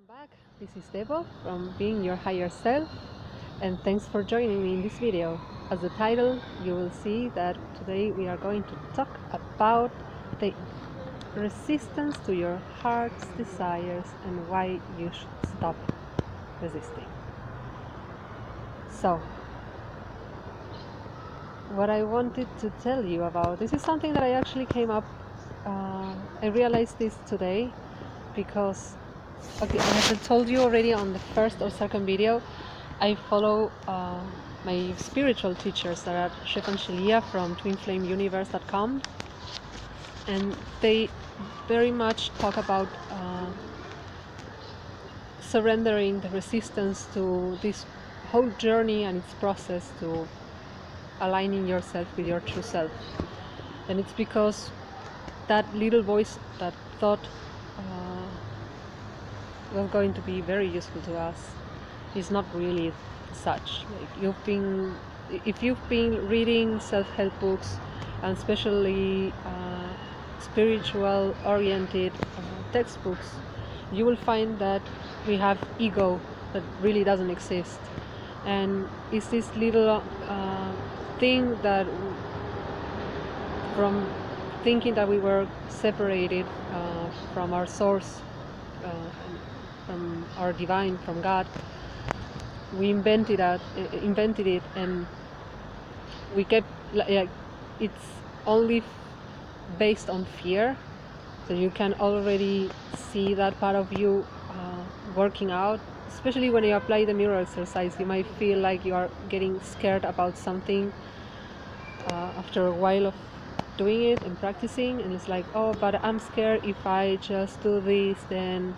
Welcome back. This is Debo from Being Your Higher Self, and thanks for joining me in this video. As the title, you will see that today we are going to talk about the resistance to your heart's desires and why you should stop resisting. So, what I wanted to tell you about, this is something that I actually came up, I realized this today because okay, as I told you already on the first or second video, I follow my spiritual teachers that are Chef and Shelia from twinflameuniverse.com, and they very much talk about surrendering the resistance to this whole journey and its process to aligning yourself with your true self. And it's because that little voice that thought was going to be very useful to us is not really such. Like if you've been reading self-help books, and especially spiritual oriented textbooks, you will find that we have ego that really doesn't exist, and it's this little thing that from thinking that we were separated from our source, from our divine, from God, we invented it, and we kept like it's only based on fear. So you can already see that part of you working out. Especially when you apply the mirror exercise, you might feel like you are getting scared about something after a while of doing it and practicing, and it's like, oh, but I'm scared if I just do this, then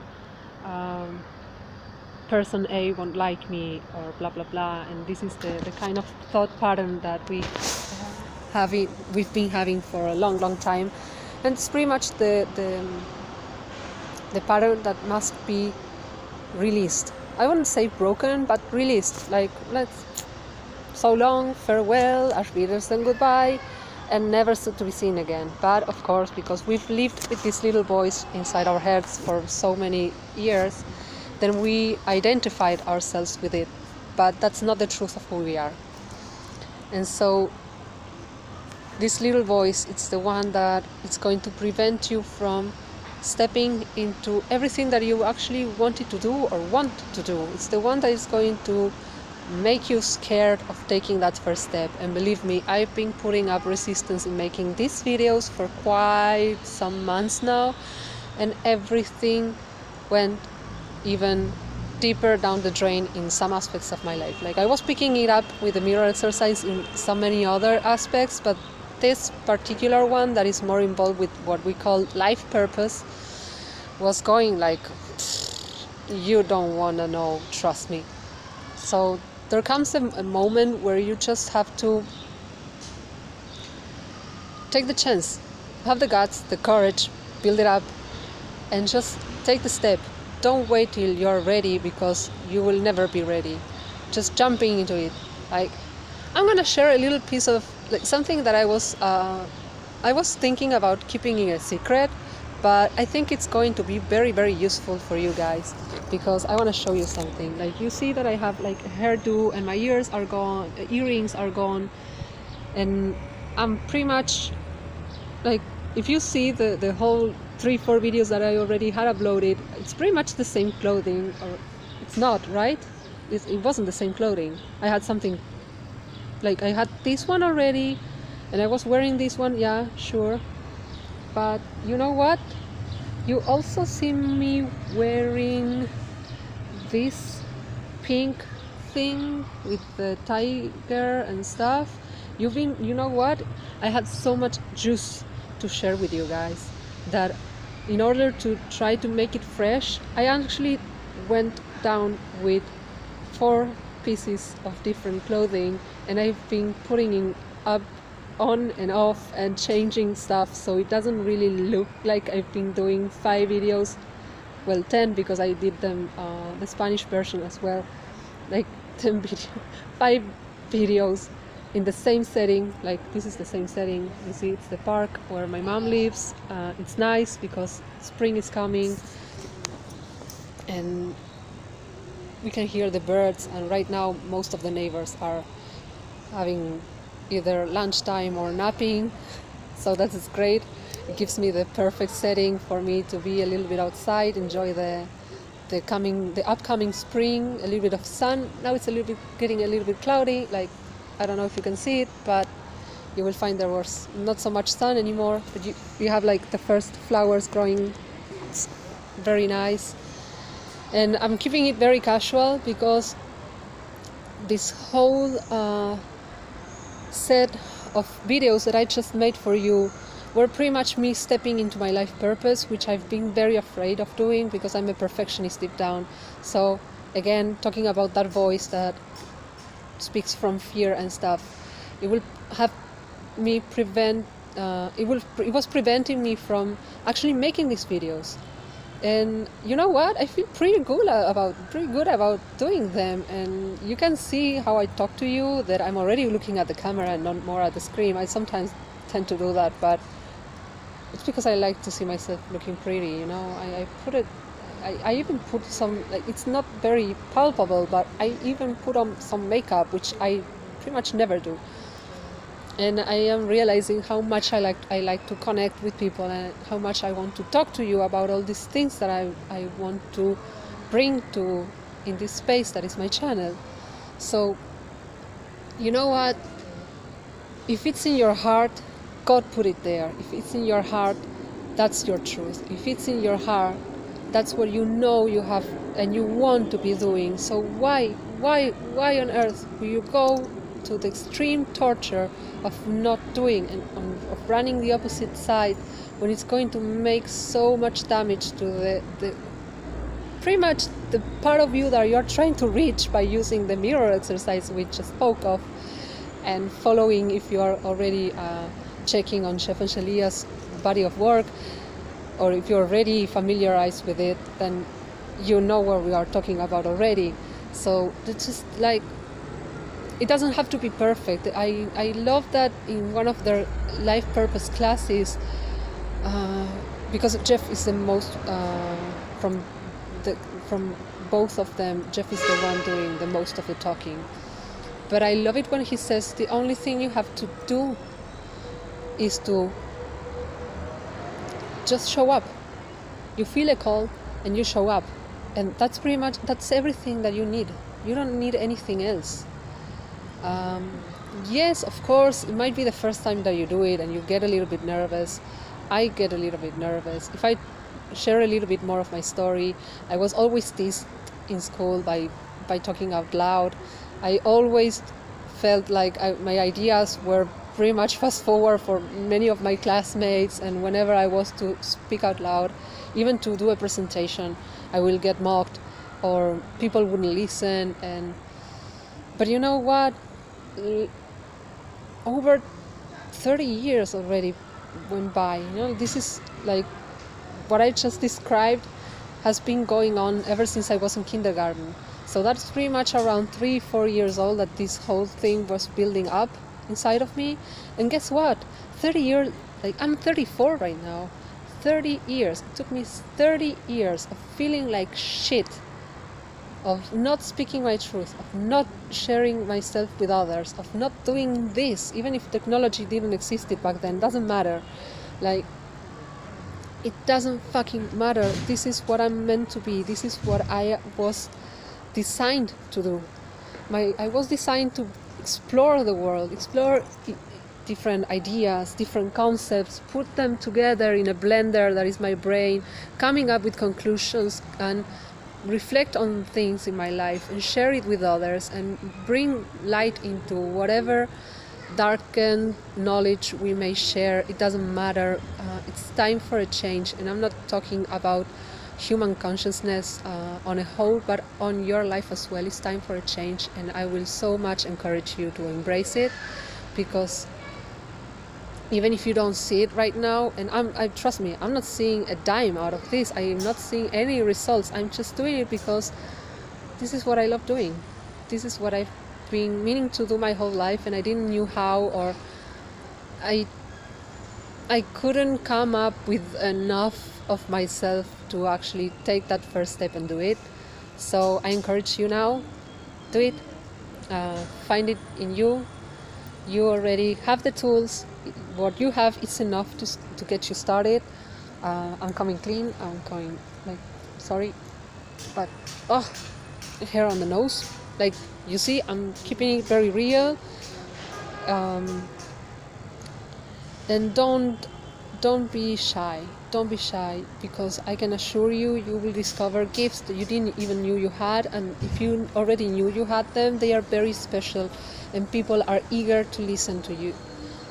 person A won't like me, or blah blah blah. And this is the kind of thought pattern that we've been having for a long time, and it's pretty much the pattern that must be released. I wouldn't say broken, but released. Like, let's so long, farewell, auf Wiedersehen, goodbye, and never to be seen again. But of course, because we've lived with this little voice inside our heads for so many years, then we identified ourselves with it. But that's not the truth of who we are. And so this little voice, it's the one that is going to prevent you from stepping into everything that you actually wanted to do or want to do. It's the one that is going to make you scared of taking that first step. And believe me, I've been putting up resistance in making these videos for quite some months now, and everything went even deeper down the drain in some aspects of my life. Like, I was picking it up with the mirror exercise in so many other aspects, but this particular one that is more involved with what we call life purpose was going like, you don't want to know, trust me. So there comes a moment where you just have to take the chance, have the guts, the courage, build it up, and just take the step. Don't wait till you're ready, because you will never be ready. Just jumping into it. Like, I'm gonna share a little piece of like something that I was thinking about keeping it a secret, but I think it's going to be very useful for you guys, because I want to show you something. Like, you see that I have like a hairdo, and my earrings are gone, and I'm pretty much like, if you see the whole 3-4 videos that I already had uploaded, it's pretty much the same clothing, or it's not, right? It wasn't the same clothing. I had something, like, I had this one already, and I was wearing this one, yeah, sure. But you know what? You also see me wearing this pink thing with the tiger and stuff. You know what? I had so much juice to share with you guys that in order to try to make it fresh, I actually went down with 4 pieces of different clothing, and I've been putting it up, on and off, and changing stuff, so it doesn't really look like I've been doing 5 videos, well, 10, because I did them the Spanish version as well, like 5 videos in the same setting. Like, this is the same setting, you see, it's the park where my mom lives. It's nice because spring is coming, and we can hear the birds, and right now most of the neighbors are having either lunchtime or napping, so that is great. It gives me the perfect setting for me to be a little bit outside, enjoy the upcoming spring, a little bit of sun. Now it's getting a little bit cloudy, like I don't know if you can see it, but you will find there was not so much sun anymore, but you have like the first flowers growing. It's very nice. And I'm keeping it very casual because this whole set of videos that I just made for you were pretty much me stepping into my life purpose, which I've been very afraid of doing because I'm a perfectionist deep down. So again, talking about that voice that speaks from fear and stuff, it will have me it was preventing me from actually making these videos. And you know what? I feel pretty good about doing them. And you can see how I talk to you, that I'm already looking at the camera and not more at the screen. I sometimes tend to do that, but it's because I like to see myself looking pretty, you know. I even put some, like, it's not very palpable, but I even put on some makeup, which I pretty much never do. And I am realizing how much I like to connect with people, and how much I want to talk to you about all these things that I want to bring to in this space that is my channel. So, you know what? If it's in your heart, God put it there. If it's in your heart, that's your truth. If it's in your heart, that's what you know you have and you want to be doing. So why on earth will you go to the extreme torture of not doing and of running the opposite side when it's going to make so much damage to the pretty much the part of you that you're trying to reach by using the mirror exercise we just spoke of, and following, if you are already checking on Chef Angelia's body of work, or if you're already familiarized with it, then you know what we are talking about already. So it's just like, it doesn't have to be perfect. I love that in one of their life purpose classes, because Jeff is the most from both of them, Jeff is the one doing the most of the talking. But I love it when he says the only thing you have to do is to just show up. You feel a call and you show up, and that's everything that you need. You don't need anything else. Yes, of course, it might be the first time that you do it and you get a little bit nervous. I get a little bit nervous. If I share a little bit more of my story, I was always teased in school by talking out loud. I always felt like my ideas were pretty much fast forward for many of my classmates, and whenever I was to speak out loud, even to do a presentation, I will get mocked or people wouldn't listen. But you know what? Over 30 years already went by. You know, this is like what I just described has been going on ever since I was in kindergarten. So that's pretty much around 3-4 years old that this whole thing was building up inside of me. And guess what? 30 years, like, I'm 34 right now. 30 years. It took me 30 years of feeling like shit, of not speaking my truth, of not sharing myself with others, of not doing this, even if technology didn't exist back then. Doesn't matter. Like, it doesn't fucking matter. This is what I'm meant to be. This is what I was designed to do. I was designed to explore the world, explore different ideas, different concepts, put them together in a blender that is my brain, coming up with conclusions, and reflect on things in my life and share it with others and bring light into whatever darkened knowledge we may share. It doesn't matter. It's time for a change, and I'm not talking about human consciousness on a whole, but on your life as well. It's time for a change, and I will so much encourage you to embrace it, because even if you don't see it right now, and I trust me, I'm not seeing a dime out of this. I am not seeing any results. I'm just doing it because this is what I love doing. This is what I've been meaning to do my whole life, and I didn't know how, or I couldn't come up with enough of myself to actually take that first step and do it. So I encourage you now, do it. Find it in you. You already have the tools. What you have is enough to get you started. I'm coming clean. I'm coming like, sorry, but oh, hair on the nose. Like you see, I'm keeping it very real. And don't be shy. Don't be shy, because I can assure you, you will discover gifts that you didn't even knew you had, and if you already knew you had them, they are very special, and people are eager to listen to you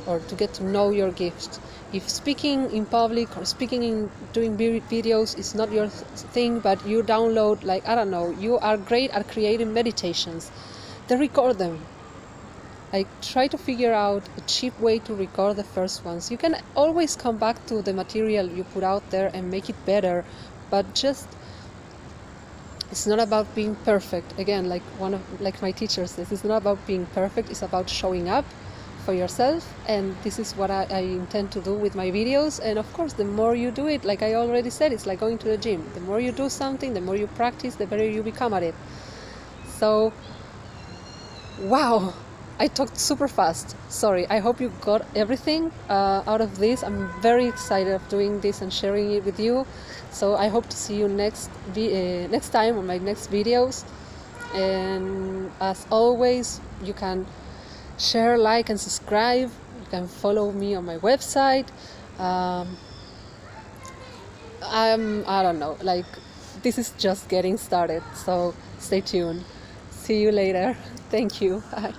or to get to know your gifts. If speaking in public or speaking in doing videos is not your thing, but you download, like, I don't know, you are great at creating meditations, then record them. Like, try to figure out a cheap way to record the first ones. You can always come back to the material you put out there and make it better, but just, it's not about being perfect. Again, like my teacher says, it's not about being perfect, it's about showing up for yourself, and this is what I intend to do with my videos. And of course, the more you do it, like I already said, it's like going to the gym. The more you do something, the more you practice, the better you become at it. So, wow, I talked super fast. Sorry, I hope you got everything out of this. I'm very excited of doing this and sharing it with you. So I hope to see you next time on my next videos. And as always, you can share, like, and subscribe. You can follow me on my website. I don't know, like, this is just getting started. So stay tuned. See you later. Thank you. Bye.